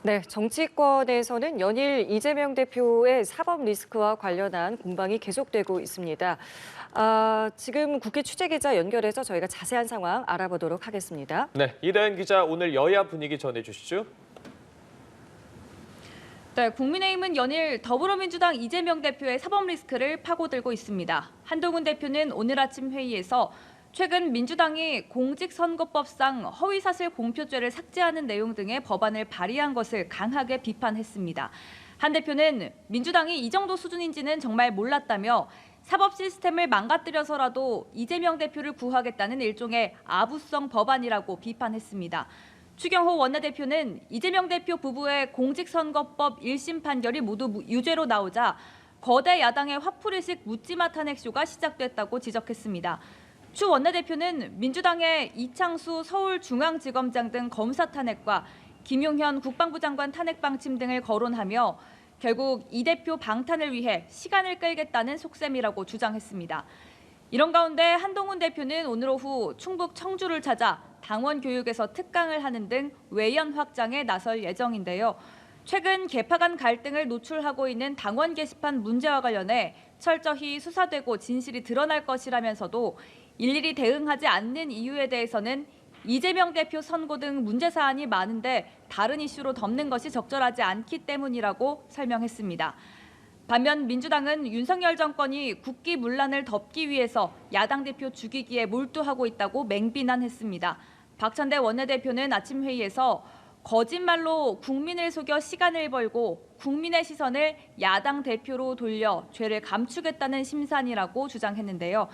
네, 정치권에서는 연일 이재명 대표의 사법 리스크와 관련한 공방이 계속되고 있습니다. 지금 국회 취재기자 연결해서 저희가 자세한 상황 알아보도록 하겠습니다. 네, 이다은 기자 오늘 여야 분위기 전해주시죠. 네, 국민의힘은 연일 더불어민주당 이재명 대표의 사법 리스크를 파고들고 있습니다. 한동훈 대표는 오늘 아침 회의에서 최근 민주당이 공직선거법상 허위사실 공표죄를 삭제하는 내용 등의 법안을 발의한 것을 강하게 비판했습니다. 한 대표는 민주당이 이 정도 수준인지는 정말 몰랐다며 사법 시스템을 망가뜨려서라도 이재명 대표를 구하겠다는 일종의 아부성 법안이라고 비판했습니다. 추경호 원내대표는 이재명 대표 부부의 공직선거법 1심 판결이 모두 유죄로 나오자 거대 야당의 화풀이식 묻지마 탄핵쇼가 시작됐다고 지적했습니다. 추 원내대표는 민주당의 이창수 서울중앙지검장 등 검사 탄핵과 김용현 국방부 장관 탄핵 방침 등을 거론하며 결국 이 대표 방탄을 위해 시간을 끌겠다는 속셈이라고 주장했습니다. 이런 가운데 한동훈 대표는 오늘 오후 충북 청주를 찾아 당원 교육에서 특강을 하는 등 외연 확장에 나설 예정인데요. 최근 개파 간 갈등을 노출하고 있는 당원 게시판 문제와 관련해 철저히 수사되고 진실이 드러날 것이라면서도 일일이 대응하지 않는 이유에 대해서는 이재명 대표 선고 등 문제 사안이 많은데 다른 이슈로 덮는 것이 적절하지 않기 때문이라고 설명했습니다. 반면 민주당은 윤석열 정권이 국기 문란을 덮기 위해서 야당 대표 죽이기에 몰두하고 있다고 맹비난했습니다. 박찬대 원내대표는 아침 회의에서 거짓말로 국민을 속여 시간을 벌고 국민의 시선을 야당 대표로 돌려 죄를 감추겠다는 심산이라고 주장했는데요.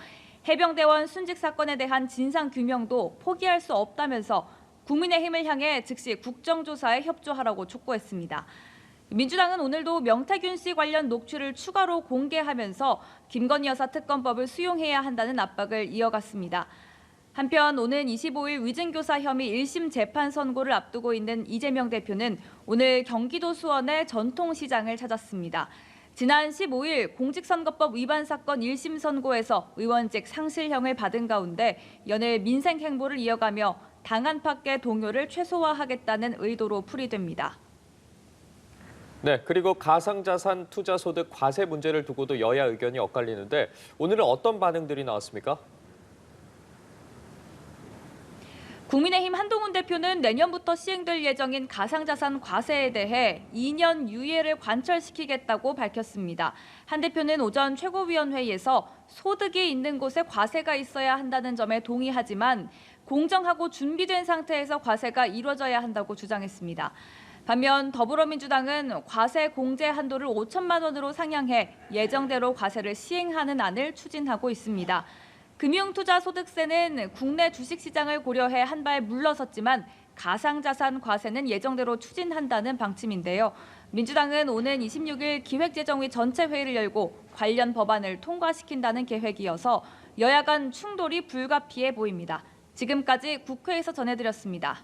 해병대원 순직 사건에 대한 진상 규명도 포기할 수 없다면서 국민의힘을 향해 즉시 국정조사에 협조하라고 촉구했습니다. 민주당은 오늘도 명태균 씨 관련 녹취를 추가로 공개하면서 김건희 여사 특검법을 수용해야 한다는 압박을 이어갔습니다. 한편 오는 25일 위증교사 혐의 1심 재판 선고를 앞두고 있는 이재명 대표는 오늘 경기도 수원의 전통시장을 찾았습니다. 지난 15일 공직선거법 위반 사건 1심 선고에서 의원직 상실형을 받은 가운데 연일 민생 행보를 이어가며 당 안팎의 동요를 최소화하겠다는 의도로 풀이됩니다. 네, 그리고 가상자산 투자소득 과세 문제를 두고도 여야 의견이 엇갈리는데 오늘은 어떤 반응들이 나왔습니까? 국민의힘 한동훈 대표는 내년부터 시행될 예정인 가상자산 과세에 대해 2년 유예를 관철시키겠다고 밝혔습니다. 한 대표는 오전 최고위원회의에서 소득이 있는 곳에 과세가 있어야 한다는 점에 동의하지만 공정하고 준비된 상태에서 과세가 이루어져야 한다고 주장했습니다. 반면 더불어민주당은 과세 공제 한도를 5천만 원으로 상향해 예정대로 과세를 시행하는 안을 추진하고 있습니다. 금융투자소득세는 국내 주식시장을 고려해 한 발 물러섰지만 가상자산 과세는 예정대로 추진한다는 방침인데요. 민주당은 오는 26일 기획재정위 전체 회의를 열고 관련 법안을 통과시킨다는 계획이어서 여야 간 충돌이 불가피해 보입니다. 지금까지 국회에서 전해드렸습니다.